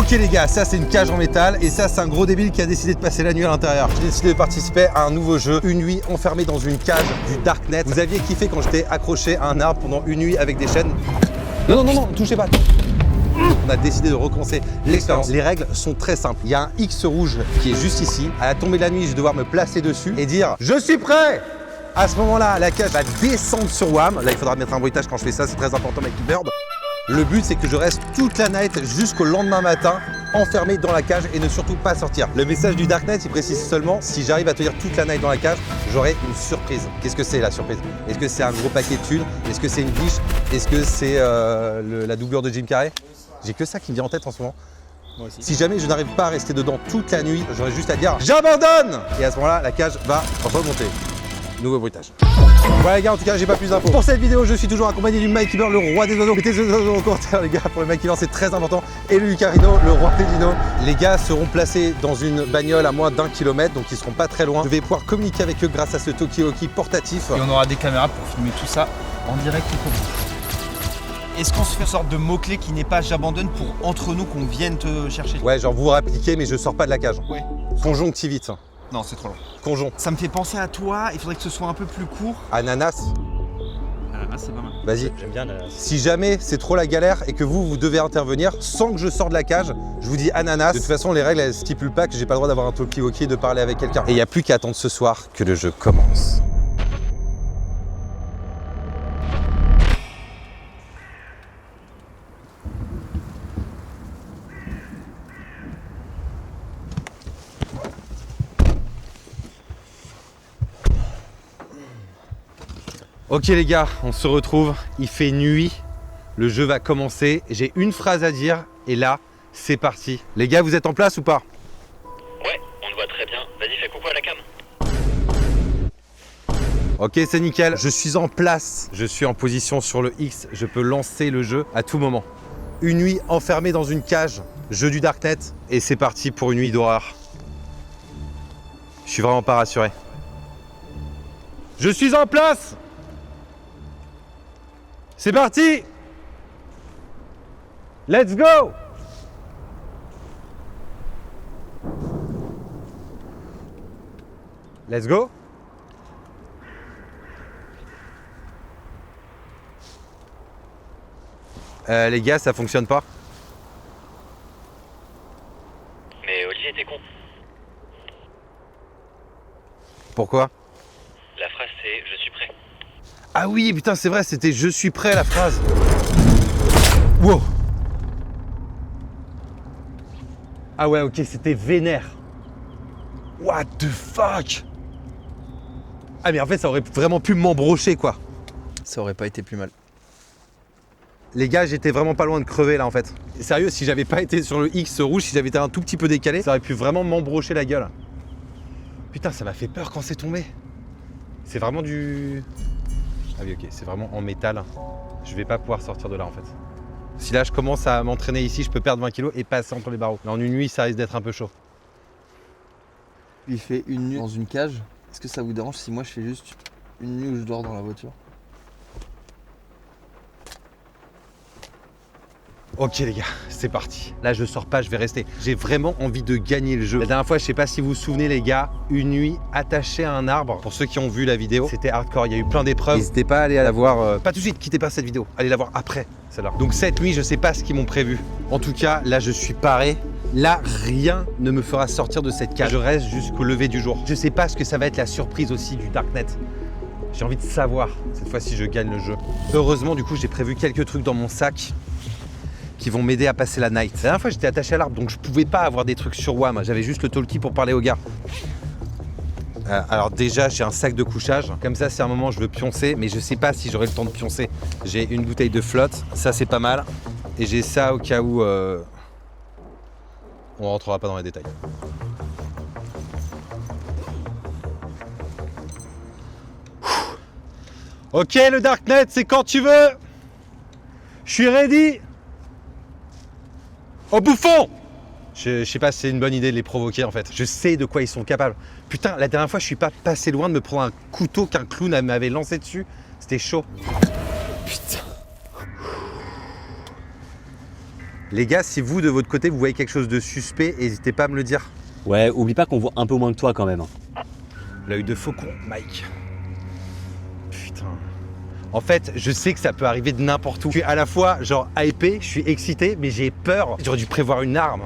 Ok les gars, ça c'est une cage en métal et ça c'est un gros débile qui a décidé de passer la nuit à l'intérieur. J'ai décidé de participer à un nouveau jeu, une nuit enfermée dans une cage du Darknet. Vous aviez kiffé quand j'étais accroché à un arbre pendant une nuit avec des chaînes? Non, touchez pas. On a décidé de recommencer l'expérience. Les règles sont très simples. Il y a un X rouge qui est juste ici. À la tombée de la nuit, je vais devoir me placer dessus et dire « Je suis prêt !» À ce moment-là, la cage va descendre sur WAM. Là, il faudra mettre un bruitage quand je fais ça, c'est très important avec Bird. Le but, c'est que je reste toute la night jusqu'au lendemain matin enfermé dans la cage et ne surtout pas sortir. Le message du Darknet, il précise seulement si j'arrive à tenir toute la night dans la cage, j'aurai une surprise. Qu'est-ce que c'est la surprise? Est-ce que c'est un gros paquet de thunes? Est-ce que c'est une biche? Est-ce que c'est la doublure de Jim Carrey? J'ai que ça qui me vient en tête en ce moment. Moi aussi. Si jamais je n'arrive pas à rester dedans toute la nuit, j'aurai juste à dire j'abandonne! Et à ce moment-là, la cage va remonter. Nouveau bruitage. Voilà les gars, en tout cas, j'ai pas plus d'infos. Pour cette vidéo, je suis toujours accompagné du Mikey Bird, le roi des oiseaux. Mettez des oiseaux en commentaire les gars, pour le Mikey Bird, c'est très important. Et le Lucarino, le roi des dinos. Les gars seront placés dans une bagnole à moins d'1 kilomètre, donc ils seront pas très loin. Je vais pouvoir communiquer avec eux grâce à ce talkie-walkie portatif. Et on aura des caméras pour filmer tout ça en direct au commun. Est-ce qu'on se fait une sorte de mot-clé qui n'est pas j'abandonne pour entre nous qu'on vienne te chercher? Ouais, genre vous vous appliquez, mais je sors pas de la cage. Ouais. Conjonctivite. Non, c'est trop long. Conjon. Ça me fait penser à toi, il faudrait que ce soit un peu plus court. Ananas. Ananas, c'est pas mal. Vas-y. J'aime bien l'ananas. Si jamais c'est trop la galère et que vous devez intervenir sans que je sorte de la cage, je vous dis ananas. De toute façon, les règles, elles stipulent pas que j'ai pas le droit d'avoir un talkie-walkie et de parler avec quelqu'un. Et il n'y a plus qu'à attendre ce soir que le jeu commence. Ok les gars, on se retrouve, il fait nuit, le jeu va commencer, j'ai une phrase à dire et là, c'est parti. Les gars, vous êtes en place ou pas? Ouais, on le voit très bien. Vas-y, fais coucou à la cam. Ok, c'est nickel, je suis en place, je suis en position sur le X, je peux lancer le jeu à tout moment. Une nuit enfermée dans une cage, jeu du Darknet, et c'est parti pour une nuit d'horreur. Je suis vraiment pas rassuré. Je suis en place! C'est parti! Let's go! Let's go! Les gars, ça fonctionne pas. Mais Olivier, t'es con. Pourquoi? La phrase c'est je suis prêt. Ah oui, putain, c'est vrai, c'était « Je suis prêt » la phrase. Wow. Ah ouais, ok, c'était vénère. What the fuck? Ah mais en fait, ça aurait vraiment pu m'embrocher, quoi. Ça aurait pas été plus mal. Les gars, j'étais vraiment pas loin de crever, là, en fait. Sérieux, si j'avais pas été sur le X rouge, si j'avais été un tout petit peu décalé, ça aurait pu vraiment m'embrocher la gueule. Putain, ça m'a fait peur quand c'est tombé. C'est vraiment du... Ah oui, ok, c'est vraiment en métal. Je vais pas pouvoir sortir de là en fait. Si là je commence à m'entraîner ici, je peux perdre 20 kilos et passer entre les barreaux. Mais en une nuit, ça risque d'être un peu chaud. Il fait une nuit dans une cage. Est-ce que ça vous dérange si moi je fais juste une nuit où je dors dans la voiture? Ok les gars, c'est parti. Là je sors pas, je vais rester. J'ai vraiment envie de gagner le jeu. La dernière fois, je sais pas si vous vous souvenez les gars, une nuit attachée à un arbre. Pour ceux qui ont vu la vidéo, c'était hardcore, il y a eu plein d'épreuves. N'hésitez pas à aller la voir, pas tout de suite, quittez pas cette vidéo. Allez la voir après celle-là. Donc cette nuit, je sais pas ce qu'ils m'ont prévu. En tout cas, là je suis paré. Là, rien ne me fera sortir de cette cage. Je reste jusqu'au lever du jour. Je sais pas ce que ça va être la surprise aussi du Darknet. J'ai envie de savoir cette fois si je gagne le jeu. Heureusement, du coup, j'ai prévu quelques trucs dans mon sac qui vont m'aider à passer la night. La dernière fois, j'étais attaché à l'arbre, donc je pouvais pas avoir des trucs sur WAM. J'avais juste le talkie pour parler aux gars. Alors déjà, j'ai un sac de couchage. Comme ça, si à un moment je veux pioncer, mais je sais pas si j'aurai le temps de pioncer. J'ai une bouteille de flotte, ça c'est pas mal. Et j'ai ça au cas où... On rentrera pas dans les détails. Ok, le Darknet, c'est quand tu veux. Je suis ready. Oh bouffon! Je sais pas si c'est une bonne idée de les provoquer en fait. Je sais de quoi ils sont capables. Putain, la dernière fois, je suis pas passé loin de me prendre un couteau qu'un clown m'avait lancé dessus. C'était chaud. Putain. Les gars, si vous, de votre côté, vous voyez quelque chose de suspect, n'hésitez pas à me le dire. Ouais, oublie pas qu'on voit un peu moins que toi quand même. L'œil de faucon, Mike. Putain. En fait, je sais que ça peut arriver de n'importe où. Je suis à la fois genre hypé, je suis excité, mais j'ai peur. J'aurais dû prévoir une arme.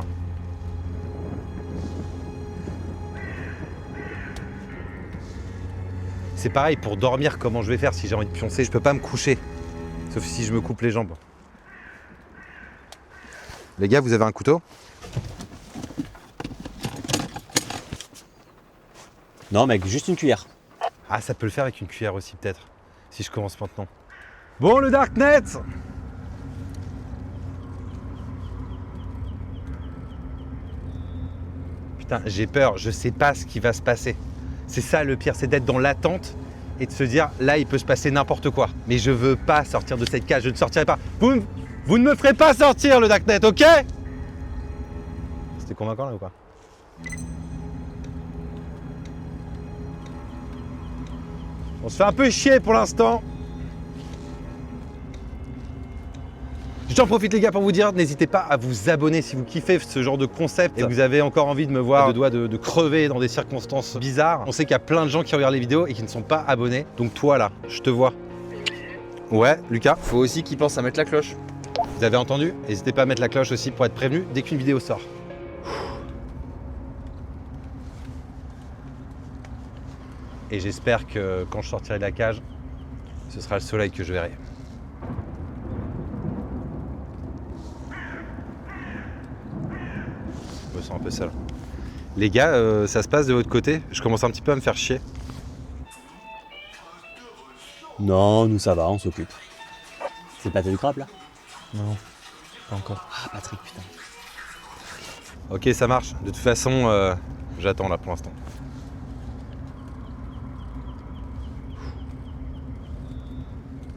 C'est pareil, pour dormir, comment je vais faire si j'ai envie de pioncer? Je peux pas me coucher, sauf si je me coupe les jambes. Les gars, vous avez un couteau? Non mec, juste une cuillère. Ah, ça peut le faire avec une cuillère aussi peut-être, si je commence maintenant. Bon, le Darknet! Putain, j'ai peur, je sais pas ce qui va se passer. C'est ça le pire, c'est d'être dans l'attente et de se dire, là, il peut se passer n'importe quoi. Mais je veux pas sortir de cette cage, je ne sortirai pas. Vous ne me ferez pas sortir, le Darknet, ok? C'était convaincant là ou pas? On se fait un peu chier pour l'instant. J'en profite les gars pour vous dire, n'hésitez pas à vous abonner si vous kiffez ce genre de concept et que vous avez encore envie de me voir de doigts de crever dans des circonstances bizarres. On sait qu'il y a plein de gens qui regardent les vidéos et qui ne sont pas abonnés. Donc toi là, je te vois. Ouais, Lucas, Faut aussi qu'ils pensent à mettre la cloche. vous avez entendu? N'hésitez pas à mettre la cloche aussi pour être prévenu dès qu'une vidéo sort. Et j'espère que quand je sortirai de la cage, ce sera le soleil que je verrai. Je me sens un peu seul. Les gars, ça se passe de votre côté? Je commence un petit peu à me faire chier. Non, nous ça va, on s'occupe. C'est pas du crabe là? Non, pas encore. Ah Patrick, putain. Ok, ça marche. De toute façon, j'attends là pour l'instant.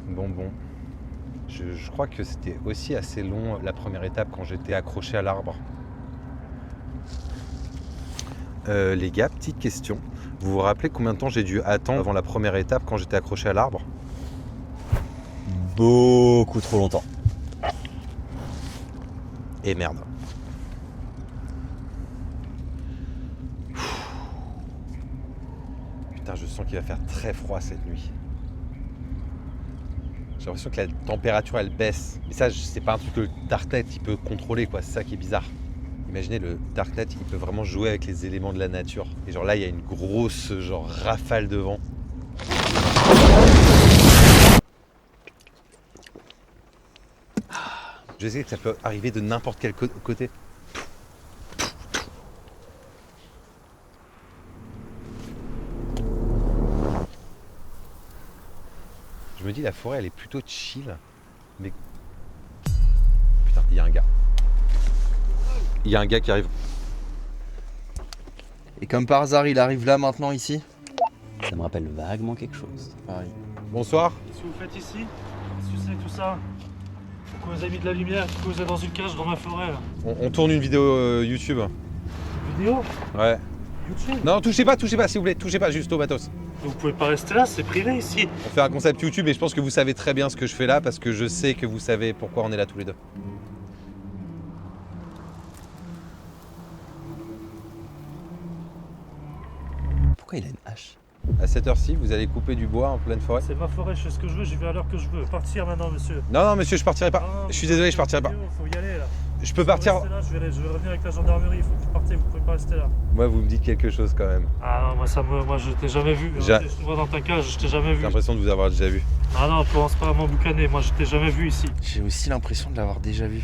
Bon. Je crois que c'était aussi assez long la première étape quand j'étais accroché à l'arbre. Les gars, petite question. Vous vous rappelez combien de temps j'ai dû attendre avant la première étape quand j'étais accroché à l'arbre? Beaucoup trop longtemps. Et merde. Putain, je sens qu'il va faire très froid cette nuit. J'ai l'impression que la température elle baisse. Mais ça, c'est pas un truc que le Darknet il peut contrôler quoi, c'est ça qui est bizarre. Imaginez le Darknet, il peut vraiment jouer avec les éléments de la nature. Et genre là, il y a une grosse genre rafale de vent. Je sais que ça peut arriver de n'importe quel côté. Je me dis la forêt elle est plutôt chill, mais putain il y a un gars. Il y a un gars qui arrive. Et comme par hasard, il arrive là maintenant ici. Ça me rappelle vaguement quelque chose. Pareil. Bonsoir. Qu'est-ce que vous faites ici? Qu'est-ce que c'est tout ça? Pourquoi vous avez mis de la lumière? Pourquoi vous êtes dans une cage dans ma forêt là? On tourne une vidéo YouTube. Vidéo? Ouais. YouTube? Non, touchez pas s'il vous plaît, touchez pas juste au matos. Vous pouvez pas rester là, c'est privé ici. On fait un concept YouTube et je pense que vous savez très bien ce que je fais là parce que je sais que vous savez pourquoi on est là tous les deux. Pourquoi il a une hache? À cette heure-ci, vous allez couper du bois en pleine forêt. C'est ma forêt, je fais ce que je veux, j'y vais à l'heure que je veux. Partir maintenant, monsieur. Non, monsieur, je partirai pas. Non, Je suis désolé, je partirai pas. Faut y aller là. Je peux partir. Restez là, je vais revenir avec la gendarmerie, il faut que vous partiez, vous pouvez pas rester là. Moi, vous me dites quelque chose quand même. Ah non, moi je t'ai jamais vu. Ja- Je te vois dans ta cage, je t'ai jamais J'ai vu. l'impression de vous avoir déjà vu. Ah non, commence pas à m'emboucaner, moi je t'ai jamais vu ici. J'ai aussi l'impression de l'avoir déjà vu.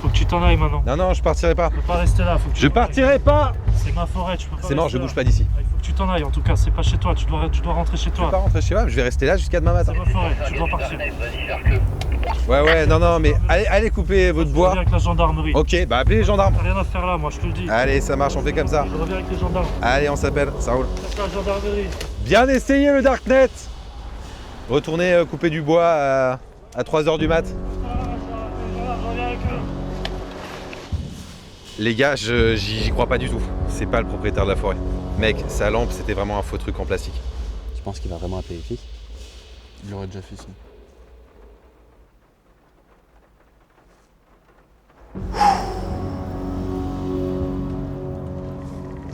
Faut que tu t'en ailles maintenant. Non, je partirai pas. Tu peux pas rester là, faut que tu Je t'en ailles. partirai pas. C'est ma forêt, tu peux pas C'est mort, rester je là. bouge pas d'ici. Ah, il faut que tu t'en ailles, en tout cas, c'est pas chez toi, tu dois rentrer chez Je vais pas toi. rentrer chez moi, je vais rester là jusqu'à demain matin. C'est ma forêt, tu dois partir. Ouais, non, mais allez couper votre Je bois. reviens avec la gendarmerie. Ok, bah appelez les gendarmes. T'as rien à faire là, moi je te le dis. Allez, ça marche, on fait comme ça. Je reviens avec les gendarmes. Allez, on s'appelle, ça roule. C'est la gendarmerie. Bien essayé le Darknet. Retournez couper du bois à 3h du mat. Je reviens avec eux. Les gars, j'y crois pas du tout. C'est pas le propriétaire de la forêt. Mec, sa lampe, c'était vraiment un faux truc en plastique. Tu penses qu'il va vraiment appeler les flics? Il l'aurait déjà fait sinon.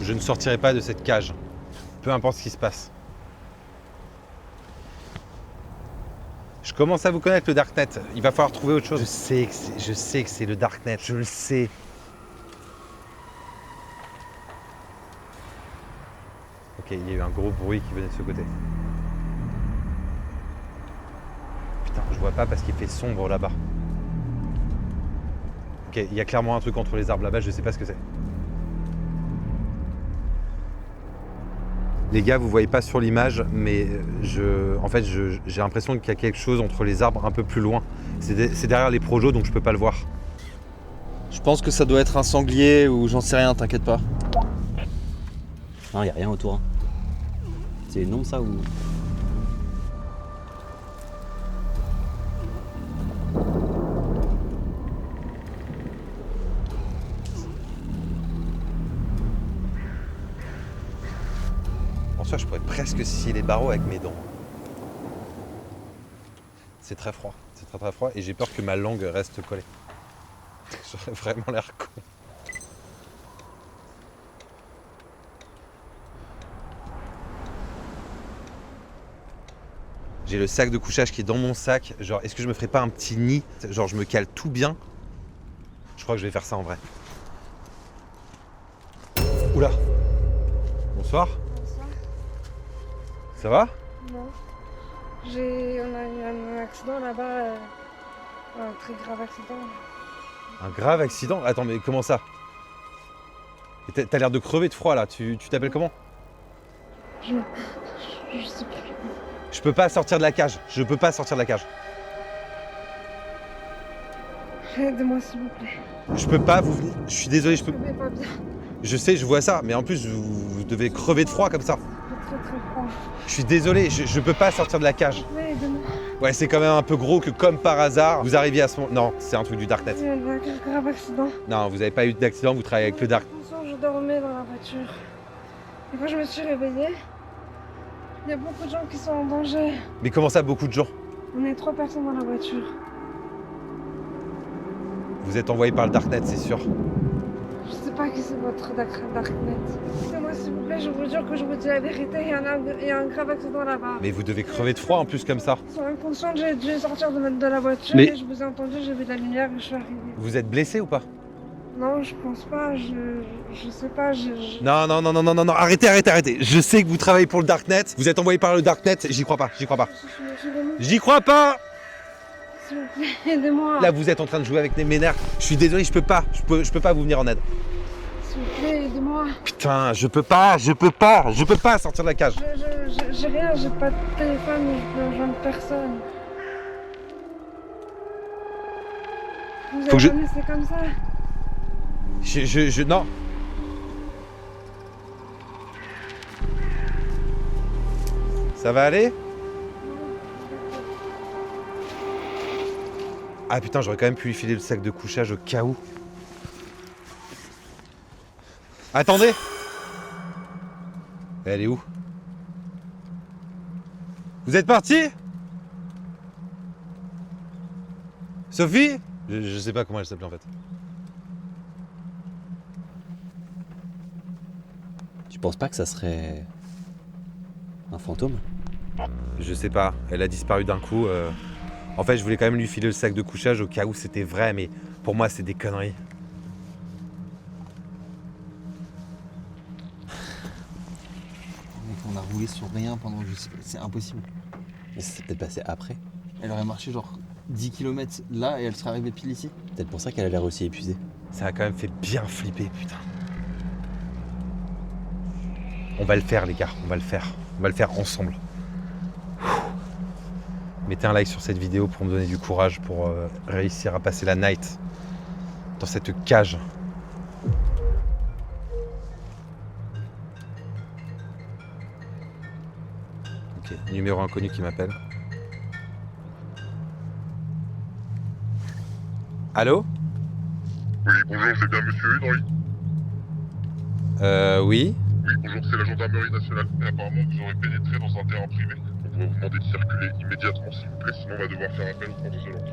Je ne sortirai pas de cette cage. Peu importe ce qui se passe. Je commence à vous connaître le Darknet. Il va falloir trouver autre chose. Je sais que c'est le Darknet. Je le sais. Ok, il y a eu un gros bruit qui venait de ce côté. Putain, je vois pas parce qu'il fait sombre là-bas. Ok, il y a clairement un truc entre les arbres là-bas, je sais pas ce que c'est. Les gars, vous voyez pas sur l'image, mais en fait, j'ai l'impression qu'il y a quelque chose entre les arbres un peu plus loin. C'est derrière les projos, donc je peux pas le voir. Je pense que ça doit être un sanglier ou j'en sais rien, t'inquiète pas. Non, y a rien autour. Hein. C'est une ombre ça ou. En soi, je pourrais presque scier les barreaux avec mes dents. C'est très froid, c'est très froid et j'ai peur que ma langue reste collée. J'aurais vraiment l'air con. J'ai le sac de couchage qui est dans mon sac. Genre, est-ce que je me ferais pas un petit nid? Genre, je me cale tout bien. Je crois que je vais faire ça en vrai. Oula. Bonsoir. Bonsoir. Ça va? Non. On a eu un accident là-bas. Un très grave accident. Un grave accident? Attends, mais comment ça? Et t'as l'air de crever de froid là. Tu t'appelles comment? Je sais plus. Je peux pas sortir de la cage. Je peux pas sortir de la cage. Aidez-moi s'il vous plaît. Je peux pas vous venir. Je suis désolé, je peux. Je vais pas bien. Je sais, je vois ça, mais en plus vous devez crever de froid comme ça. J'ai très très froid. Je suis désolé, je peux pas sortir de la cage. Mais aidez-moi. Ouais, c'est quand même un peu gros que comme par hasard, vous arriviez à ce moment. Non, c'est un truc du Darknet. Il y a eu un grave accident. Non, vous avez pas eu d'accident, vous travaillez avec le Dark. Je dormais dans la voiture. Et quand je me suis réveillée, il y a beaucoup de gens qui sont en danger. Mais comment ça, beaucoup de gens? On est 3 personnes dans la voiture. Vous êtes envoyé par le Darknet, c'est sûr. Je sais pas qui c'est votre Darknet. Dites-moi s'il vous plaît, je vous jure que je vous dis la vérité. Il y a un grave accident là-bas. Mais vous devez crever de froid en plus comme ça. Sans inconsciente, j'ai dû sortir de la voiture Mais- et je vous ai entendu, j'ai vu de la lumière et je suis arrivée. Vous êtes blessé ou pas? Non, je pense pas, je sais pas, Non, arrêtez. Je sais que vous travaillez pour le Darknet. Vous êtes envoyé par le Darknet, j'y crois pas. je suis venue. J'y crois pas! S'il vous plaît, aidez-moi. Là, vous êtes en train de jouer avec mes nerfs. Je suis désolé, je peux pas vous venir en aide. S'il vous plaît, aidez-moi. Putain, je peux pas sortir de la cage. J'ai rien, j'ai pas de téléphone, je peux rejoindre personne. Vous Faut que êtes je- jamais, c'est comme ça. Non. Ça va aller? Ah putain, j'aurais quand même pu lui filer le sac de couchage au cas où. Attendez! Elle est où? Vous êtes parti? Sophie? Je sais pas comment elle s'appelle en fait. Tu penses pas que ça serait. un fantôme? Je sais pas, elle a disparu d'un coup. En fait, je voulais quand même lui filer le sac de couchage au cas où c'était vrai, mais pour moi, c'est des conneries. Mec, on a roulé sur rien pendant. C'est impossible. Mais ça s'est peut-être passé après. Elle aurait marché genre 10 km là et elle serait arrivée pile ici. Peut-être pour ça qu'elle a l'air aussi épuisée. Ça a quand même fait bien flipper, putain. On va le faire, les gars, on va le faire. On va le faire ensemble. Mettez un like sur cette vidéo pour me donner du courage pour réussir à passer la night dans cette cage. Ok, numéro inconnu qui m'appelle. Allô? Oui, bonjour, c'est bien Monsieur Henry. Oui. Oui, bonjour, c'est la gendarmerie nationale. Et apparemment, vous aurez pénétré dans un terrain privé. On va vous demander de circuler immédiatement, s'il vous plaît, sinon on va devoir faire appel aux forces de l'ordre.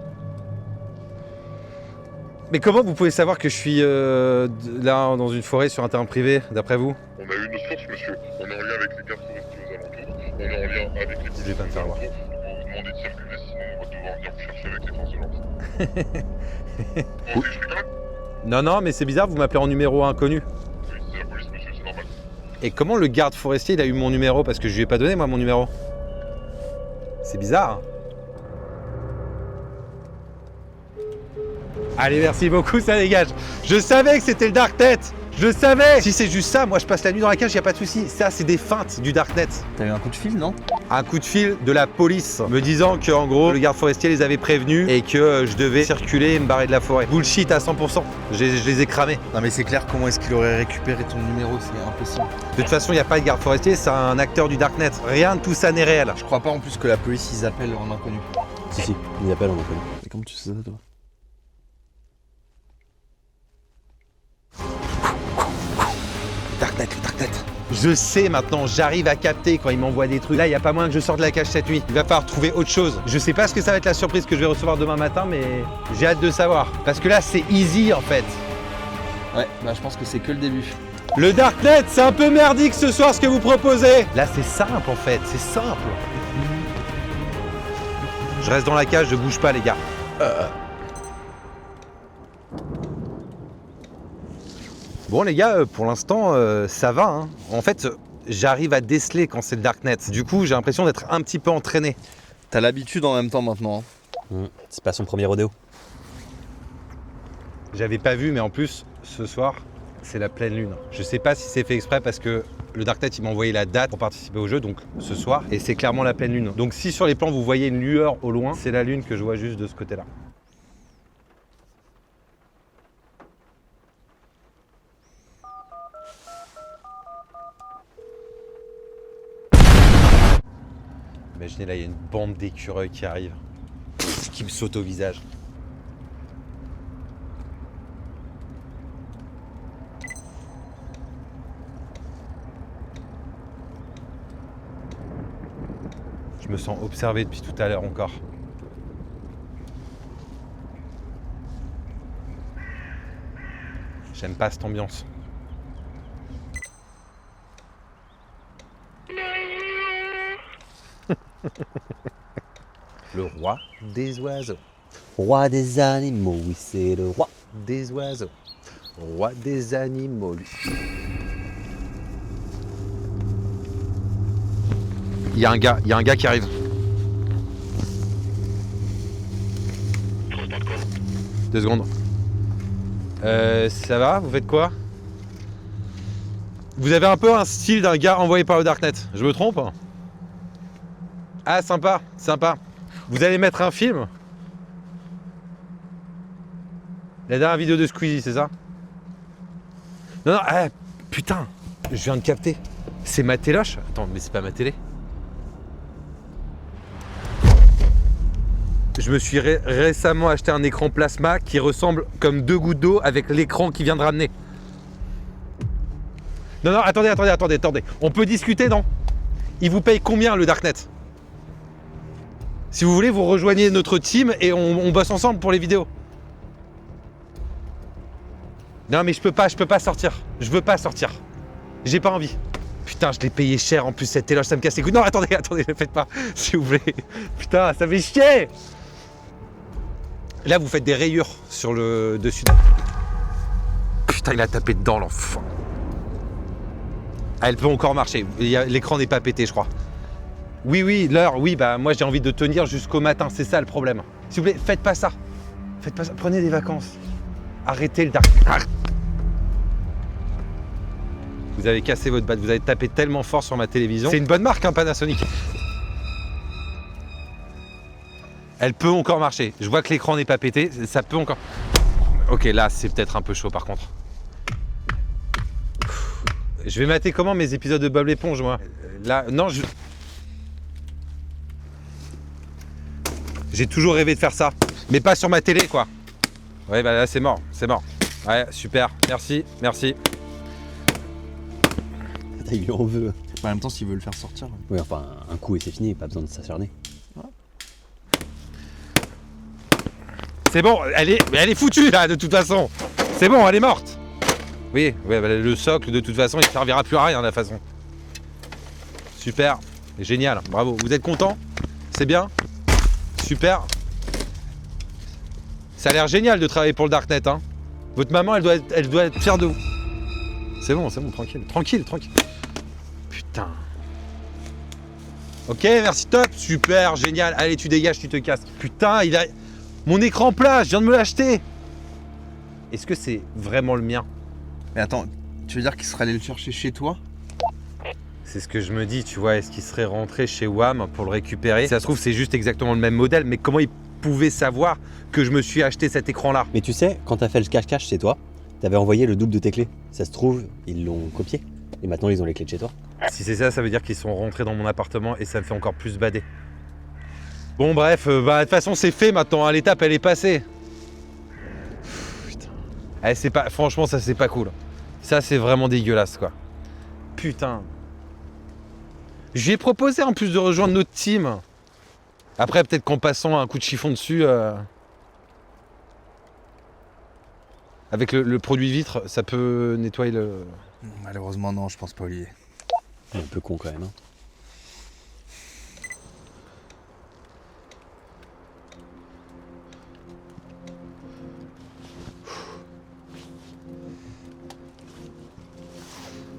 Mais comment vous pouvez savoir que je suis là dans une forêt sur un terrain privé, d'après vous? On a eu nos sources, monsieur. On est en lien avec les gardes forestiers aux alentours. On est en lien avec les Je vais pas me faire voir. On va vous demander de circuler, sinon on va devoir venir vous chercher avec les forces de l'ordre. Bon, je rigole? Non, mais c'est bizarre, vous m'appelez en numéro inconnu. Oui, c'est la police, monsieur, c'est normal. Et comment le garde forestier il a eu mon numéro? Parce que je lui ai pas donné moi mon numéro. C'est bizarre. Allez, merci beaucoup, ça dégage. Je savais que c'était le Darknet. Je le savais. Si c'est juste ça, moi je passe la nuit dans la cage, y a pas de souci. Ça, c'est des feintes du Darknet. T'as eu un coup de fil, non? Un coup de fil de la police me disant que en gros le garde forestier les avait prévenus et que je devais circuler et me barrer de la forêt. Bullshit à 100%. Je les ai cramés. Non mais c'est clair, comment est-ce qu'il aurait récupéré ton numéro? C'est impossible. De toute façon, il n'y a pas de garde forestier, c'est un acteur du Darknet. Rien de tout ça n'est réel. Je crois pas en plus que la police ils appellent en inconnu. Si, ils appellent en inconnu. Mais comment tu sais ça toi? Le Darknet. Je sais maintenant, j'arrive à capter quand il m'envoie des trucs. Là, il n'y a pas moyen que je sorte de la cage cette nuit. Il va falloir trouver autre chose. Je sais pas ce que ça va être la surprise que je vais recevoir demain matin, mais j'ai hâte de savoir. Parce que là, c'est easy en fait. Ouais, bah je pense que c'est que le début. Le Darknet, c'est un peu merdique ce soir ce que vous proposez. Là, c'est simple en fait, c'est simple. Je reste dans la cage, je bouge pas les gars. Bon les gars, pour l'instant, ça va. Hein. En fait, j'arrive à déceler quand c'est le Darknet. Du coup, j'ai l'impression d'être un petit peu entraîné. T'as l'habitude en même temps maintenant. Hein. C'est pas son premier rodéo. J'avais pas vu, mais en plus, ce soir, c'est la pleine lune. Je sais pas si c'est fait exprès parce que le Darknet, il m'a envoyé la date pour participer au jeu, donc ce soir, et c'est clairement la pleine lune. Donc si sur les plans, vous voyez une lueur au loin, c'est la lune que je vois juste de ce côté-là. Imaginez là, il y a une bande d'écureuils qui arrive, qui me saute au visage. Je me sens observé depuis tout à l'heure encore. J'aime pas cette ambiance. Le roi des oiseaux. Roi des animaux, oui, c'est le roi. Des oiseaux. Roi des animaux, lui. Il y a un gars qui arrive. Grosse bande quoi? 2 secondes. Ça va? Vous faites quoi? Vous avez un peu un style d'un gars envoyé par le Darknet. Je me trompe? Ah, sympa, sympa. Vous allez mettre un film? La dernière vidéo de Squeezie, c'est ça? Non, putain, je viens de capter. C'est ma téloche? Attends, mais c'est pas ma télé. Je me suis récemment acheté un écran plasma qui ressemble comme 2 gouttes d'eau avec l'écran qui vient de ramener. Non, attendez. On peut discuter, non? Il vous paye combien le Darknet? Si vous voulez, vous rejoignez notre team et on bosse ensemble pour les vidéos. Non mais je peux pas sortir. Je veux pas sortir. J'ai pas envie. Putain, je l'ai payé cher en plus cette téloche, ça me casse les couilles. Non, attendez, ne faites pas, s'il vous plaît. Putain, ça fait chier. Là, vous faites des rayures sur le dessus. Putain, il a tapé dedans, l'enfant. Elle peut encore marcher. L'écran n'est pas pété, je crois. Oui, l'heure, oui, bah moi j'ai envie de tenir jusqu'au matin, c'est ça le problème. S'il vous plaît, faites pas ça. Prenez des vacances. Arrêtez le dark. Vous avez cassé votre batte, vous avez tapé tellement fort sur ma télévision. C'est une bonne marque, hein, Panasonic. Elle peut encore marcher. Je vois que l'écran n'est pas pété, ça peut encore... Ok, là c'est peut-être un peu chaud par contre. Je vais mater comment mes épisodes de Bob l'éponge, moi? Là, non, j'ai toujours rêvé de faire ça, mais pas sur ma télé, quoi. Ouais, bah là, c'est mort. Ouais, super, merci. Il lui en veut. En même temps, s'il veut le faire sortir. Oui, enfin, un coup et c'est fini, pas besoin de s'acharner. C'est bon, elle est foutue là de toute façon. C'est bon, elle est morte. Oui, ouais, bah, le socle de toute façon il ne servira plus à rien de la façon. Super, génial, bravo. Vous êtes content? C'est bien? Super. Ça a l'air génial de travailler pour le Darknet, hein. Votre maman, elle doit être fière de vous. C'est bon, tranquille. Tranquille. Putain. Ok, merci, top, super, génial. Allez, tu dégages, tu te casses. Putain, il a... Mon écran plat, je viens de me l'acheter. Est-ce que c'est vraiment le mien? Mais attends, tu veux dire qu'il serait allé le chercher chez toi? C'est ce que je me dis, tu vois. Est-ce qu'il serait rentré chez WAM pour le récupérer? Si ça se trouve, c'est juste exactement le même modèle, mais comment il pouvait savoir que je me suis acheté cet écran-là? Mais tu sais, quand t'as fait le cache-cache chez toi, t'avais envoyé le double de tes clés. Ça se trouve, ils l'ont copié. Et maintenant, ils ont les clés de chez toi. Si c'est ça, ça veut dire qu'ils sont rentrés dans mon appartement et ça me fait encore plus bader. Bon, bref, de toute façon, c'est fait maintenant. Hein, l'étape, elle est passée. Putain. Eh, c'est pas... Franchement, ça, c'est pas cool. Ça, c'est vraiment dégueulasse, quoi. Putain. Je lui ai proposé en plus de rejoindre notre team. Après, peut-être qu'en passant un coup de chiffon dessus, avec le produit vitre, ça peut nettoyer le... Malheureusement, non, je pense pas, Olivier. Un peu con quand même. Hein.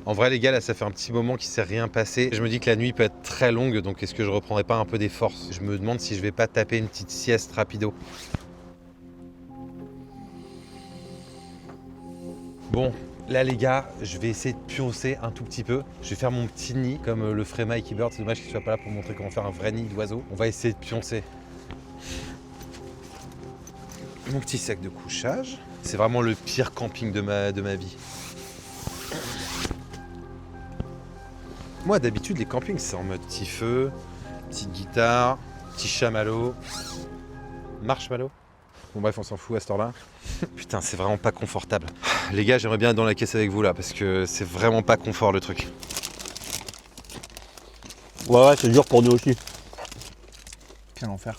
En vrai, les gars, là, ça fait un petit moment qu'il s'est rien passé. Je me dis que la nuit peut être très longue, donc est-ce que je reprendrai pas un peu des forces? Je me demande si je vais pas taper une petite sieste rapido. Bon, là, les gars, je vais essayer de pioncer un tout petit peu. Je vais faire mon petit nid, comme le ferait Mikey Bird. C'est dommage qu'il soit pas là pour montrer comment faire un vrai nid d'oiseau. On va essayer de pioncer. Mon petit sac de couchage. C'est vraiment le pire camping de ma vie. Moi, d'habitude, les campings, c'est en mode petit feu, petite guitare, petit chamallow, marshmallow. Bon bref, on s'en fout à cette heure-là. Putain, c'est vraiment pas confortable. Les gars, j'aimerais bien être dans la caisse avec vous là, parce que c'est vraiment pas confort le truc. Ouais, c'est dur pour nous aussi. Quel enfer.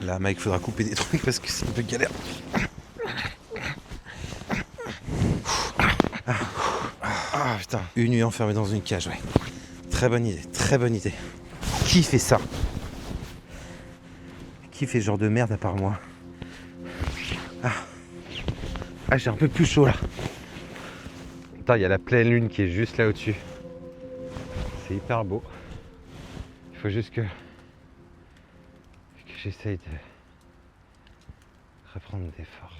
Là, Mike, faudra couper des trucs parce que c'est un peu galère. Ah putain, une nuit enfermée dans une cage, ouais. Très bonne idée, très bonne idée. Qui fait ça? Qui fait ce genre de merde à part moi? Ah, j'ai un peu plus chaud là. Putain, il y a la pleine lune qui est juste là au-dessus. C'est hyper beau. Il faut juste que j'essaye de reprendre des forces.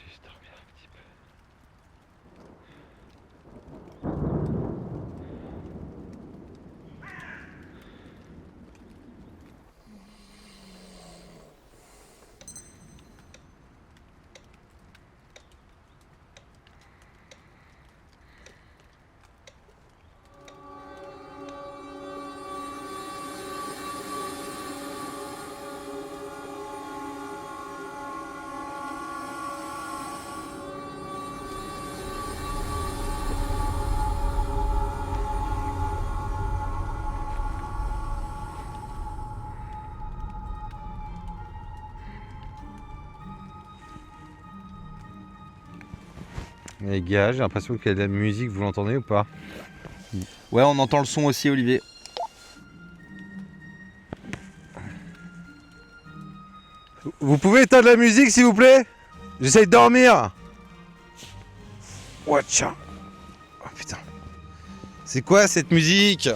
Juste dormir un petit peu. Les gars, j'ai l'impression qu'il y a de la musique, vous l'entendez ou pas? Ouais, on entend le son aussi, Olivier. Vous pouvez éteindre la musique s'il vous plaît? J'essaye de dormir. Watcha. Oh putain. C'est quoi cette musique?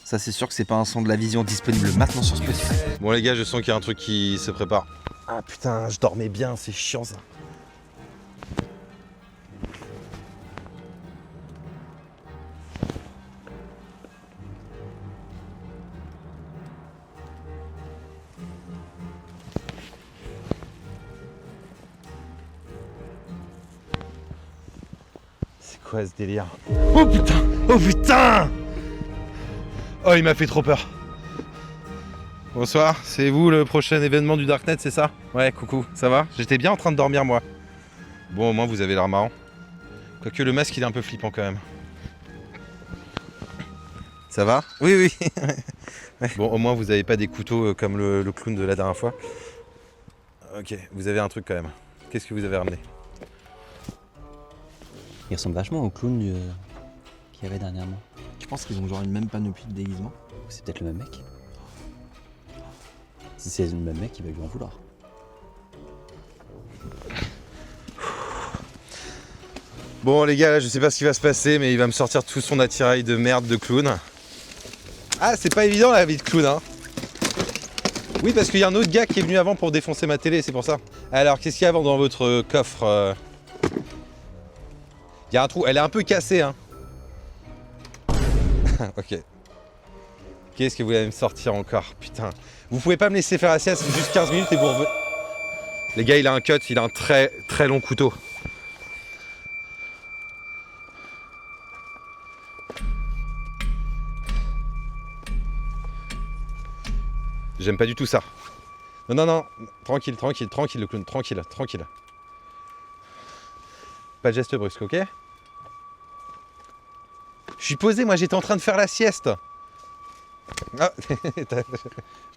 Ça, c'est sûr que c'est pas un son de la vision disponible maintenant sur Spotify. Bon les gars, je sens qu'il y a un truc qui se prépare. Ah putain, je dormais bien, c'est chiant ça. C'est quoi ce délire? Oh putain! Oh putain! Oh, il m'a fait trop peur. Bonsoir, c'est vous le prochain événement du Darknet, c'est ça? Ouais, coucou, ça va? J'étais bien en train de dormir moi. Bon, au moins vous avez l'air marrant. Quoique le masque il est un peu flippant quand même. Ça va? Oui, oui. Ouais. Bon, au moins vous avez pas des couteaux comme le clown de la dernière fois. Ok, vous avez un truc quand même. Qu'est-ce que vous avez ramené? Il ressemble vachement au clown qu'il y avait dernièrement. Je pense qu'ils ont genre une même panoplie de déguisement. C'est peut-être le même mec. Si c'est le même mec, il va lui en vouloir. Bon les gars, là je sais pas ce qui va se passer, mais il va me sortir tout son attirail de merde de clown. Ah, c'est pas évident la vie de clown, hein. Oui, parce qu'il y a un autre gars qui est venu avant pour défoncer ma télé, c'est pour ça. Alors, qu'est-ce qu'il y a dans votre coffre? Il y a un trou, elle est un peu cassée, hein. Ok. Qu'est-ce que vous allez me sortir encore? Putain. Vous pouvez pas me laisser faire la sieste juste 15 minutes et vous revenez. Les gars, il a un cut, il a un très très long couteau. J'aime pas du tout ça. Non, non, non. Tranquille, tranquille, tranquille le clown. Tranquille, tranquille. Pas de geste brusque, ok? Je suis posé, moi j'étais en train de faire la sieste. Ah.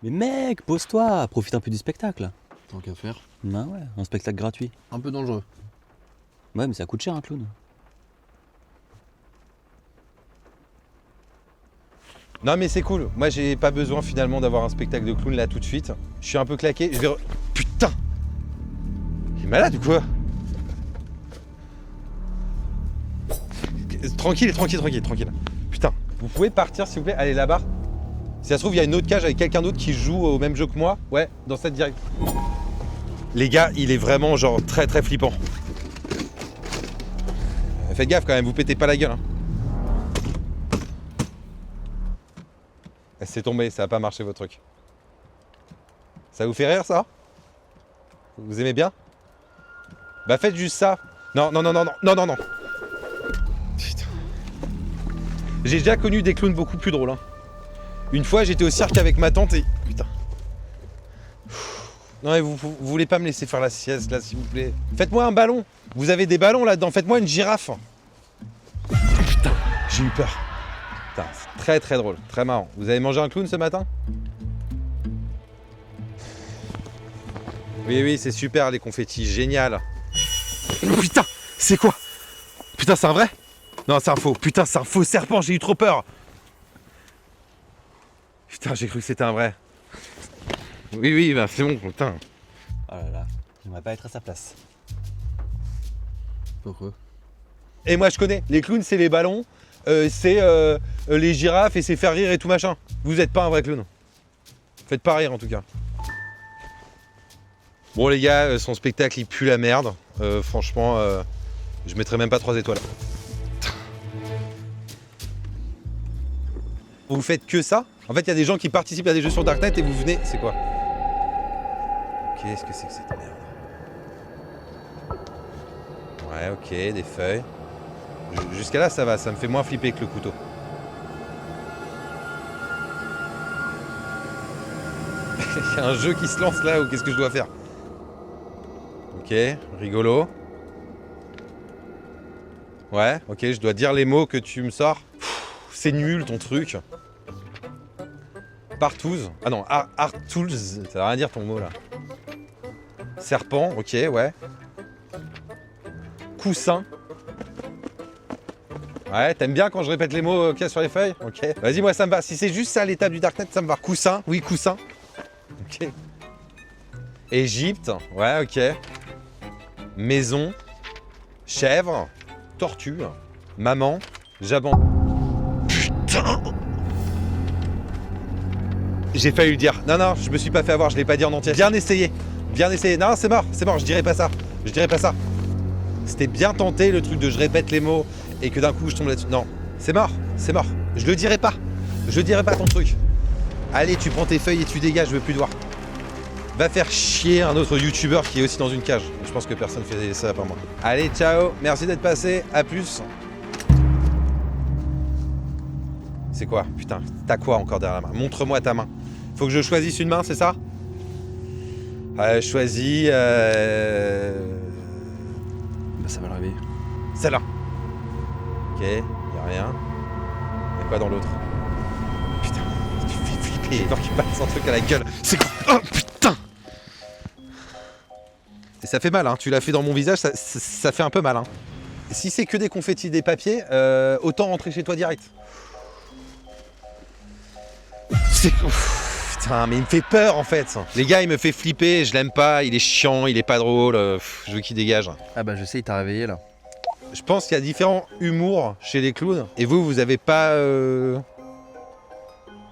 Mais mec, pose-toi, profite un peu du spectacle. Tant qu'à faire. Bah ouais, un spectacle gratuit. Un peu dangereux. Ouais, mais ça coûte cher un clown. Non mais c'est cool, moi j'ai pas besoin finalement d'avoir un spectacle de clown là tout de suite. Je suis un peu claqué, je vais... Putain! Il est malade ou quoi? Tranquille, tranquille, tranquille, tranquille. Putain, vous pouvez partir s'il vous plaît, allez là-bas. Si ça se trouve, il y a une autre cage avec quelqu'un d'autre qui joue au même jeu que moi. Ouais, dans cette direction. Les gars, il est vraiment genre très très flippant. Faites gaffe quand même, vous pétez pas la gueule, hein. C'est tombé, ça a pas marché votre truc. Ça vous fait rire ça? Vous aimez bien? Bah faites juste ça. Non, non, non, non, non, non, non, non. Putain. J'ai déjà connu des clowns beaucoup plus drôles, hein. Une fois j'étais au cirque avec ma tante et... Putain. Non mais vous voulez pas me laisser faire la sieste là s'il vous plaît. Faites-moi un ballon. Vous avez des ballons là-dedans, faites-moi une girafe. Putain, j'ai eu peur. Putain, c'est très très drôle, très marrant. Vous avez mangé un clown ce matin? Oui, oui, c'est super les confettis, génial. Putain, c'est quoi? Putain, c'est un vrai? Non, c'est un faux. Putain, c'est un faux serpent, j'ai eu trop peur. Putain, j'ai cru que c'était un vrai. Oui, oui, bah c'est bon, putain. Oh là là, j'aimerais pas être à sa place. Pourquoi? Et moi je connais, les clowns c'est les ballons, c'est les girafes et c'est faire rire et tout machin. Vous êtes pas un vrai clown. Faites pas rire en tout cas. Bon les gars, son spectacle il pue la merde. Franchement, je mettrais même pas 3 étoiles. Vous faites que ça? En fait il y a des gens qui participent à des jeux sur Darknet et vous venez... C'est quoi? Qu'est-ce que c'est que cette merde? Ouais, ok, des feuilles. Jusqu'à là, ça va, ça me fait moins flipper que le couteau. Il y a un jeu qui se lance là, ou qu'est-ce que je dois faire? Ok, rigolo. Ouais, ok, je dois dire les mots que tu me sors. C'est nul ton truc. Partouze. Ah non, Artools, ça va rien dire ton mot là. Serpent, ok, ouais. Coussin. Ouais, t'aimes bien quand je répète les mots qu'il y a sur les feuilles? Ok. Vas-y, moi ça me va. Si c'est juste ça l'étape du Darknet, ça me va. Coussin, oui, coussin. Ok. Égypte, ouais, ok. Maison. Chèvre. Tortue. Maman. Jaban. Putain! J'ai failli le dire. Non, non, je me suis pas fait avoir, je l'ai pas dit en entier. Bien essayé. Bien essayé. Non, c'est mort, je dirais pas ça. Je dirais pas ça. C'était bien tenté le truc de je répète les mots et que d'un coup je tombe là-dessus. Non, c'est mort, c'est mort. Je le dirai pas. Je dirai pas ton truc. Allez, tu prends tes feuilles et tu dégages, je veux plus te voir. Va faire chier un autre youtubeur qui est aussi dans une cage. Je pense que personne fait ça par moi. Allez, ciao, merci d'être passé, à plus. C'est quoi? Putain, t'as quoi encore derrière la main? Montre-moi ta main. Faut que je choisisse une main, c'est ça? Je choisis... Bah ça va le réveiller. Celle-là. Ok, y a rien. Y'a quoi dans l'autre? Putain, tu me fais flipper. J'ai peur qu'il passe un truc à la gueule. C'est quoi? Oh putain! Et ça fait mal, hein. Tu l'as fait dans mon visage, ça fait un peu mal, hein. Si c'est que des confettis, des papiers, autant rentrer chez toi direct. C'est... Putain, mais il me fait peur en fait. Les gars, il me fait flipper, je l'aime pas, il est chiant, il est pas drôle, je veux qu'il dégage. Ah bah je sais, il t'a réveillé là. Je pense qu'il y a différents humours chez les clowns. Et vous avez pas... Vous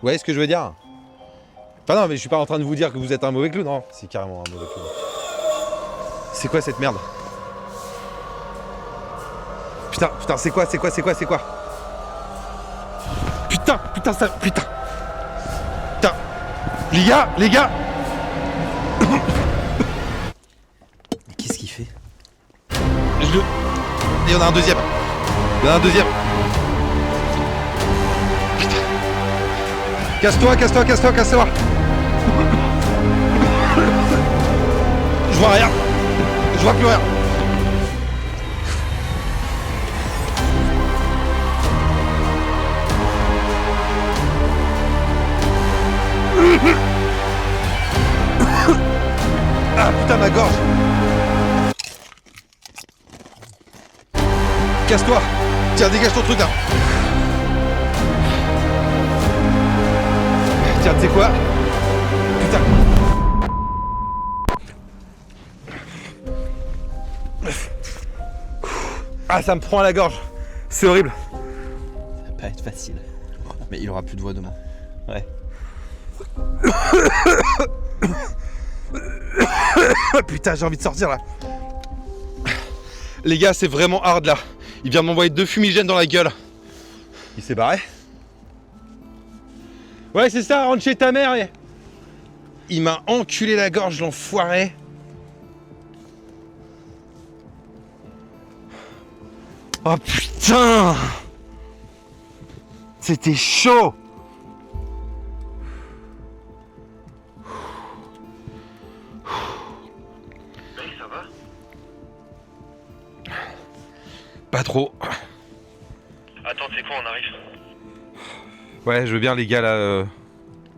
voyez ce que je veux dire? Enfin non, mais je suis pas en train de vous dire que vous êtes un mauvais clown, non. C'est carrément un mauvais clown. C'est quoi cette merde? Putain, c'est quoi? Putain, ça... Putain. Les gars Qu'est-ce qu'il fait? Il y en a un deuxième. Putain. Casse-toi. Je vois rien. Je vois plus rien. Ah putain, ma gorge. Casse-toi. Tiens, dégage ton truc là. Tiens, tu sais quoi? Putain. Ah, ça me prend à la gorge. C'est horrible. Ça va pas être facile. Mais il aura plus de voix demain. Ouais. Putain, j'ai envie de sortir là. Les gars, c'est vraiment hard là. Il vient de m'envoyer 2 fumigènes dans la gueule. Il s'est barré? Ouais, c'est ça, rentre chez ta mère. Il m'a enculé la gorge, l'enfoiré. Oh putain! C'était chaud! Mec, ça va? Pas trop. Attends, c'est quoi, on arrive? Ouais, je veux bien les gars là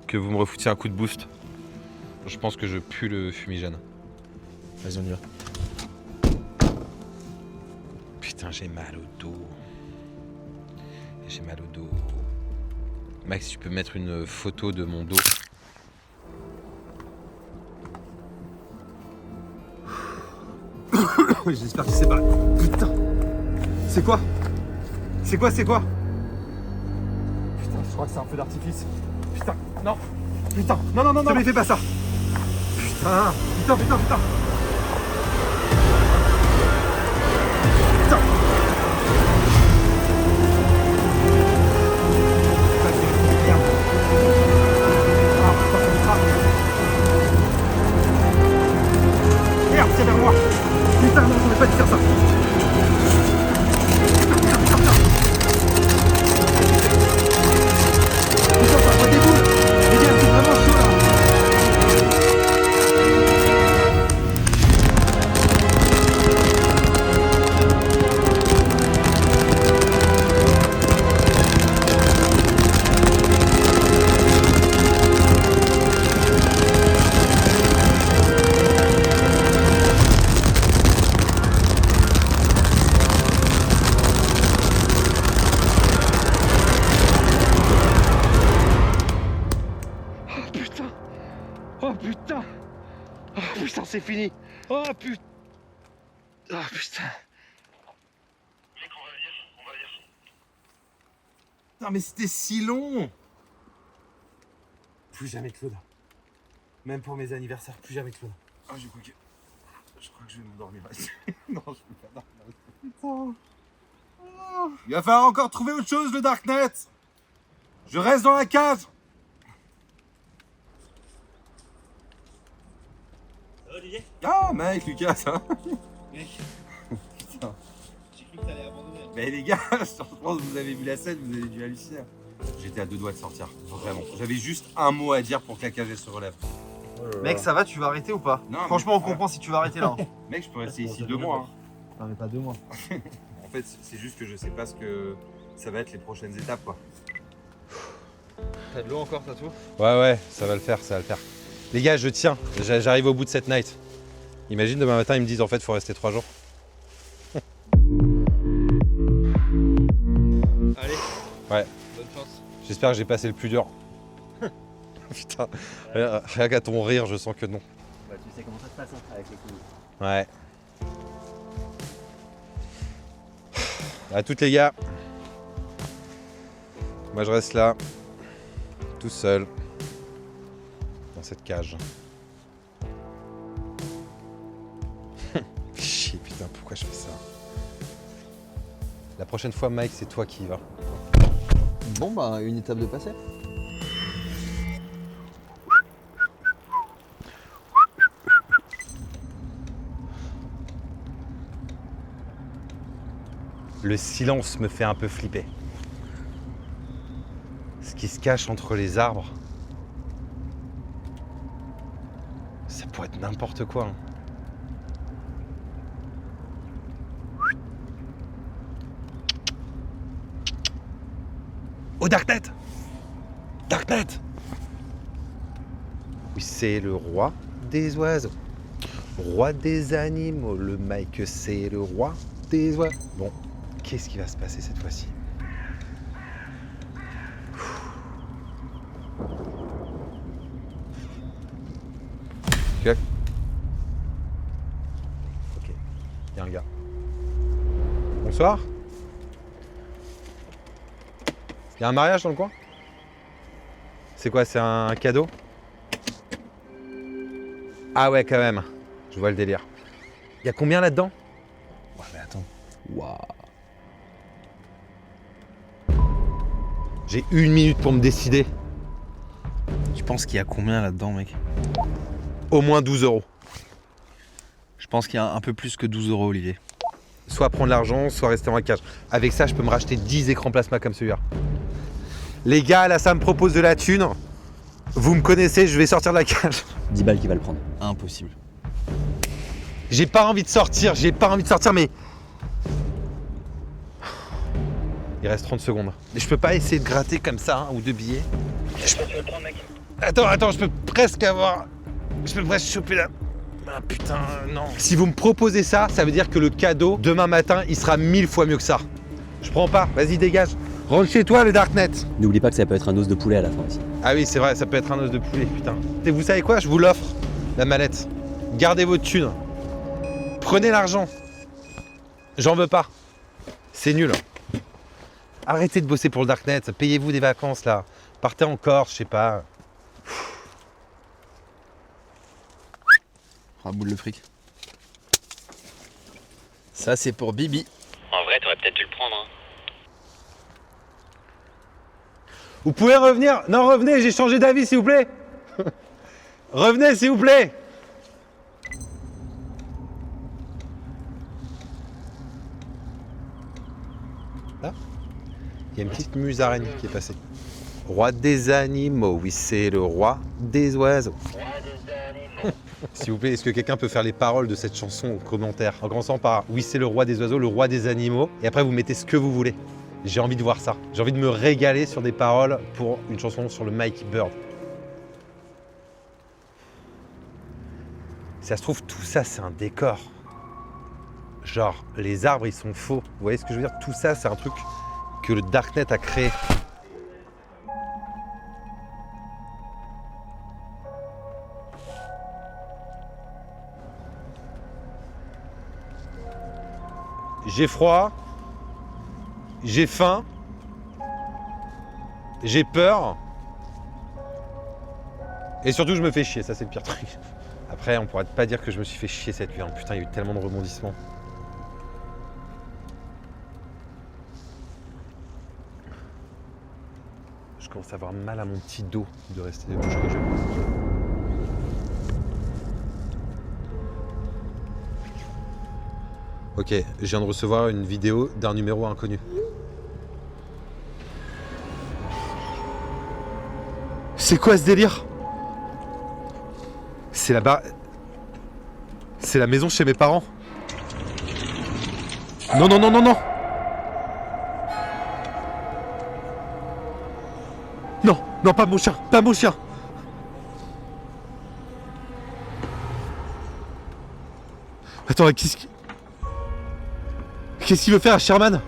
que vous me refoutiez un coup de boost. Je pense que je pue le fumigène. Vas-y, on y va. Putain, j'ai mal au dos. Max, tu peux mettre une photo de mon dos? J'espère que c'est pas... Putain. C'est quoi? Putain, je crois que c'est un feu d'artifice. Putain, non. Non, mais fais pas ça. Putain. Merde, c'est vers moi. Putain, non, j'aurais pas dû faire ça. Putain, ça envoie des boules. Les gars, c'est vraiment chaud là. Oh putain, c'est fini. Oh putain. Mec, on va venir. Non mais c'était si long. Plus jamais Claude. Même pour mes anniversaires, plus jamais Claude. Oh, je crois que je vais m'endormir. Non, je peux pas dormir. Putain. Oh. Il va falloir encore trouver autre chose, le Darknet. Je reste dans la cage. Ça va, Olivier? Ah mec, Lucas, ça va? Mec, Putain. j'ai cru que t'allais abandonner. Mais les gars, je pense que vous avez vu la scène, vous avez dû halluciner. J'étais à 2 doigts de sortir, vraiment. J'avais juste un mot à dire pour que la cage elle se relève. Mec, ça va, tu vas arrêter ou pas? Non, Franchement, mais- on comprend si tu vas arrêter là. Mec, je peux rester ici 2 mois. Hein. Non, mais pas 2 mois. En fait, c'est juste que je sais pas ce que ça va être les prochaines étapes, quoi. T'as de l'eau encore, t'as tout? Ouais, ça va le faire, ça va le faire. Les gars, je tiens, j'arrive au bout de cette night. Imagine demain matin, ils me disent en fait, faut rester 3 jours. Allez. Ouais. Bonne chance. J'espère que j'ai passé le plus dur. Putain, rien qu'à ton rire, je sens que non. Bah, tu sais comment ça se passe hein, avec les couilles. Ouais. À toutes les gars. Moi je reste là, tout seul, dans cette cage. Chier, putain, pourquoi je fais ça? La prochaine fois, Mike, c'est toi qui y vas. Bon bah, une étape de passé. Le silence me fait un peu flipper. Ce qui se cache entre les arbres, ça pourrait être n'importe quoi. Hein. Oh, Darknet! Darknet! Oui, c'est le roi des oiseaux. Roi des animaux, le Mike, c'est le roi des oiseaux. Bon, qu'est-ce qui va se passer cette fois-ci? Ok. Ok, il y a un gars. Bonsoir. Il y a un mariage dans le coin? C'est quoi, c'est un cadeau? Ah ouais, quand même. Je vois le délire. Il y a combien là-dedans? Ouais, mais attends. Waouh. J'ai 1 minute pour me décider. Tu penses qu'il y a combien là-dedans, mec? Au moins 12 €. Je pense qu'il y a un peu plus que 12 €, Olivier. Soit prendre l'argent, soit rester dans la cage. Avec ça, je peux me racheter 10 écrans plasma comme celui-là. Les gars, là, ça me propose de la thune. Vous me connaissez, je vais sortir de la cage. 10 balles qui va le prendre. Impossible. J'ai pas envie de sortir, mais... Il reste 30 secondes. Et je peux pas essayer de gratter comme ça, ou 2 billets. Tu veux le prendre, mec? Attends, je peux presque choper la... Ah putain, non. Si vous me proposez ça, ça veut dire que le cadeau, demain matin, il sera 1000 fois mieux que ça. Je prends pas, vas-y dégage. Rentre chez toi le Darknet. N'oublie pas que ça peut être un os de poulet à la fin aussi. Ah oui, c'est vrai, ça peut être un os de poulet, putain. Et vous savez quoi, je vous l'offre, la mallette. Gardez votre thune. Prenez l'argent. J'en veux pas. C'est nul. Arrêtez de bosser pour le Darknet, payez-vous des vacances là. Partez en Corse, je sais pas. Raboule le fric. Ça c'est pour Bibi. En vrai, t'aurais peut-être dû le prendre, hein. Vous pouvez revenir? Non, revenez, j'ai changé d'avis s'il vous plaît. Revenez s'il vous plaît. Là, il y a une petite musaraigne qui est passée. Roi des animaux, oui c'est le roi des oiseaux. S'il vous plaît, est-ce que quelqu'un peut faire les paroles de cette chanson en commentaire? En commençant par oui c'est le roi des oiseaux, le roi des animaux, et après vous mettez ce que vous voulez. J'ai envie de voir ça. J'ai envie de me régaler sur des paroles pour une chanson sur le Mikey Bird. Si ça se trouve, tout ça c'est un décor. Genre, les arbres ils sont faux. Vous voyez ce que je veux dire? Tout ça c'est un truc que le Darknet a créé. J'ai froid, j'ai faim, j'ai peur, et surtout je me fais chier, ça c'est le pire truc. Après on pourrait pas dire que je me suis fait chier cette nuit, hein. Putain il y a eu tellement de rebondissements. Je commence à avoir mal à mon petit dos de rester debout jusqu'au jeu. Ok, je viens de recevoir une vidéo d'un numéro inconnu. C'est quoi ce délire? C'est c'est la maison chez mes parents. Non, non, non, non, non. Non, non, pas mon chien, pas mon chien. Attends, qu'est-ce qu'il veut faire à Sherman?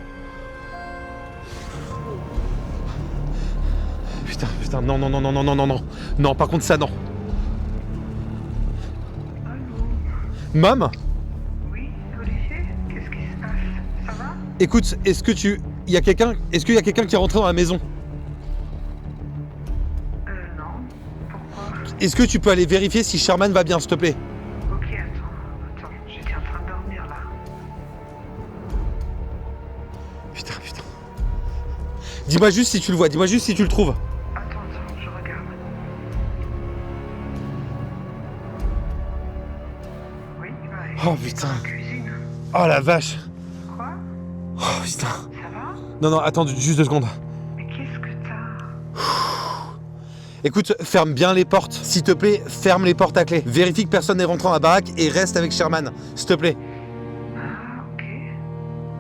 Putain, non, non, non, non, non, non, non, non. Non, par contre, ça, non. Mam? Oui, Olivier, qu'est-ce qui se passe? Ça va? Écoute, est-ce qu'il y a quelqu'un qui est rentré dans la maison? Non. Pourquoi? Est-ce que tu peux aller vérifier si Sherman va bien, s'il te plaît? Ok, attends, j'étais en train de dormir là. Putain. Dis-moi juste si tu le vois, dis-moi juste si tu le trouves. Attends, je regarde. Oui, bah, Oh il est putain. dans la cuisine. Oh la vache. Quoi? Oh putain. Ça va? Non, attends, juste 2 secondes. Mais qu'est-ce que t'as? Écoute, ferme bien les portes. S'il te plaît, ferme les portes à clé. Vérifie que personne n'est rentré dans la baraque et reste avec Sherman, s'il te plaît. Ah, ok.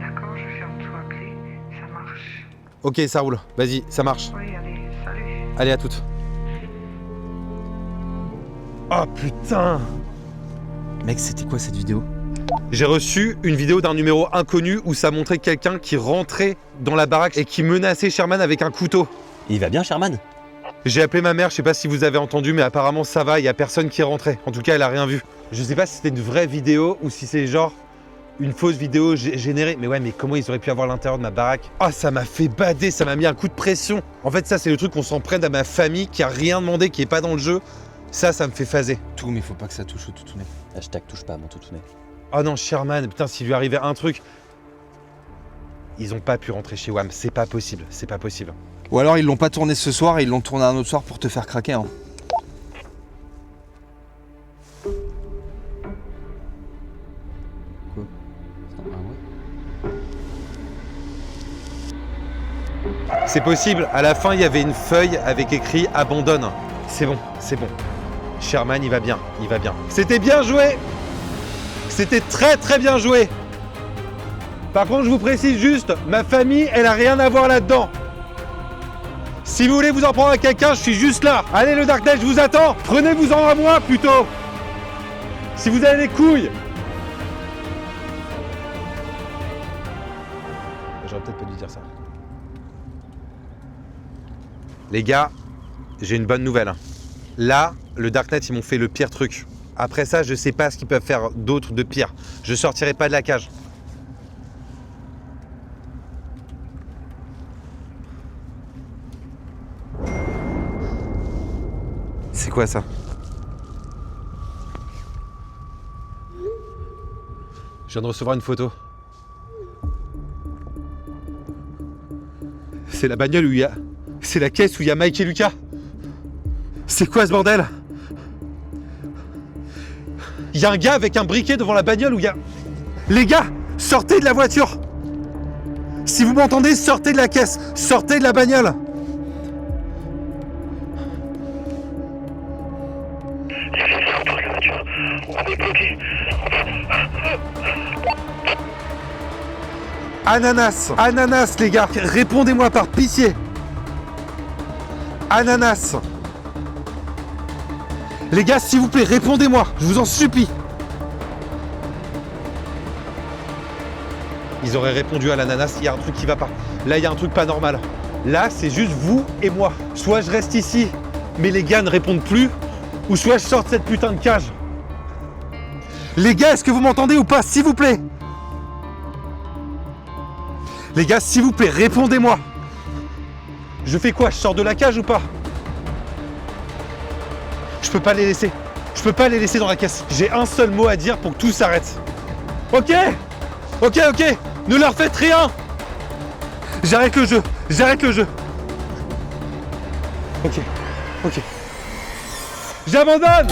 D'accord, je ferme tout à clé. Ça marche. Ok, ça roule. Vas-y, ça marche. Oui, allez, salut. Allez, à toutes. Oh putain. Mec, c'était quoi cette vidéo? J'ai reçu une vidéo d'un numéro inconnu où ça montrait quelqu'un qui rentrait dans la baraque et qui menaçait Sherman avec un couteau. Il va bien, Sherman? J'ai appelé ma mère, je sais pas si vous avez entendu, mais apparemment ça va, il y a personne qui est rentré. En tout cas, elle a rien vu. Je sais pas si c'était une vraie vidéo ou si c'est genre une fausse vidéo générée. Mais ouais, mais comment ils auraient pu avoir l'intérieur de ma baraque? Ah, ça m'a fait bader, ça m'a mis un coup de pression. En fait, ça, c'est le truc qu'on s'en prenne à ma famille qui a rien demandé, qui est pas dans le jeu. Ça me fait phaser. Tout, mais faut pas que ça touche au toutounet. Hashtag touche pas à mon toutounet. Oh non, Sherman, putain, s'il lui arrivait un truc. Ils ont pas pu rentrer chez WAM, c'est pas possible, c'est pas possible. Ou alors ils l'ont pas tourné ce soir et ils l'ont tourné un autre soir pour te faire craquer. Hein. Quoi? Ah ouais. C'est possible, à la fin, il y avait une feuille avec écrit « Abandonne ». C'est bon, c'est bon. Sherman, il va bien, il va bien. C'était bien joué! C'était très très bien joué! Par contre, je vous précise juste, ma famille, elle a rien à voir là-dedans. Si vous voulez vous en prendre à quelqu'un, je suis juste là. Allez, le Darknet, je vous attends. Prenez-vous-en à moi, plutôt. Si vous avez les couilles. J'aurais peut-être pas dû dire ça. Les gars, j'ai une bonne nouvelle. Là, le Darknet, ils m'ont fait le pire truc. Après ça, je sais pas ce qu'ils peuvent faire d'autre de pire. Je sortirai pas de la cage. C'est quoi ça? Je viens de recevoir une photo. C'est la bagnole où il y a... C'est la caisse où il y a Mike et Lucas. C'est quoi ce bordel? Il y a un gars avec un briquet devant la bagnole où il y a... Les gars, sortez de la voiture! Si vous m'entendez, sortez de la caisse! Sortez de la bagnole! Ananas! Ananas, les gars! Répondez-moi par pitié! Ananas! Les gars, s'il vous plaît, répondez-moi! Je vous en supplie! Ils auraient répondu à l'ananas, il y a un truc qui va pas. Là, il y a un truc pas normal. Là, c'est juste vous et moi. Soit je reste ici, mais les gars ne répondent plus, ou soit je sors de cette putain de cage. Les gars, est-ce que vous m'entendez ou pas, s'il vous plaît? Les gars, s'il vous plaît, répondez-moi. Je fais quoi? Je sors de la cage ou pas? Je peux pas les laisser. Je peux pas les laisser dans la caisse. J'ai un seul mot à dire pour que tout s'arrête. Ok? Ok. Ne leur faites rien. J'arrête le jeu. J'arrête le jeu. Ok. J'abandonne.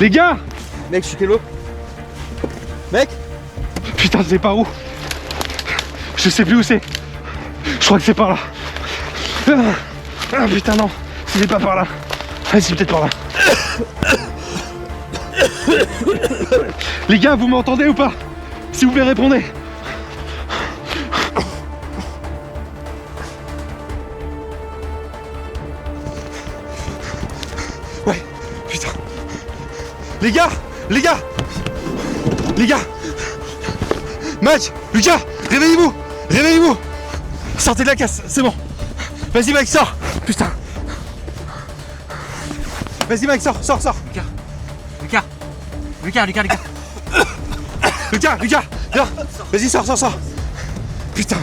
Les gars! Mec, je suis Kélo. Mec? Putain, je sais pas où. Je sais plus où c'est. Je crois que c'est par là. Ah putain non, c'est pas par là. Ah, c'est peut-être par là. Les gars, vous m'entendez ou pas? S'il vous plaît, répondez. Ouais, putain. Les gars, les gars, les gars. Match, Lucas, réveillez-vous, réveillez-vous. Sortez de la casse, c'est bon. Vas-y Mike, sors. Putain. Vas-y Mike, sors. Lucas, Lucas, viens. Vas-y, sors. Putain.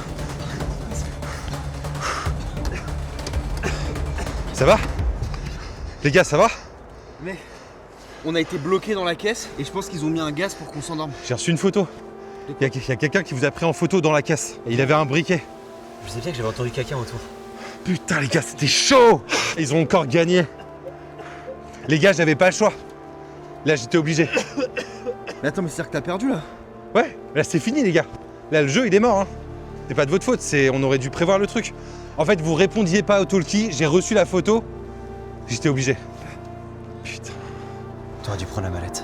Ça va? Les gars, ça va? Mais on a été bloqué dans la caisse et je pense qu'ils ont mis un gaz pour qu'on s'endorme. J'ai reçu une photo. Il y a quelqu'un qui vous a pris en photo dans la caisse. Et il avait un briquet. Je sais bien que j'avais entendu quelqu'un autour. Putain les gars, c'était chaud. Ils ont encore gagné. Les gars, j'avais pas le choix. Là, j'étais obligé. Mais attends, mais c'est-à-dire que t'as perdu là? Ouais, là c'est fini les gars. Là, le jeu, il est mort. Hein. C'est pas de votre faute, on aurait dû prévoir le truc. En fait, vous répondiez pas au talkie, j'ai reçu la photo. J'étais obligé. Putain. T'aurais dû prendre la mallette.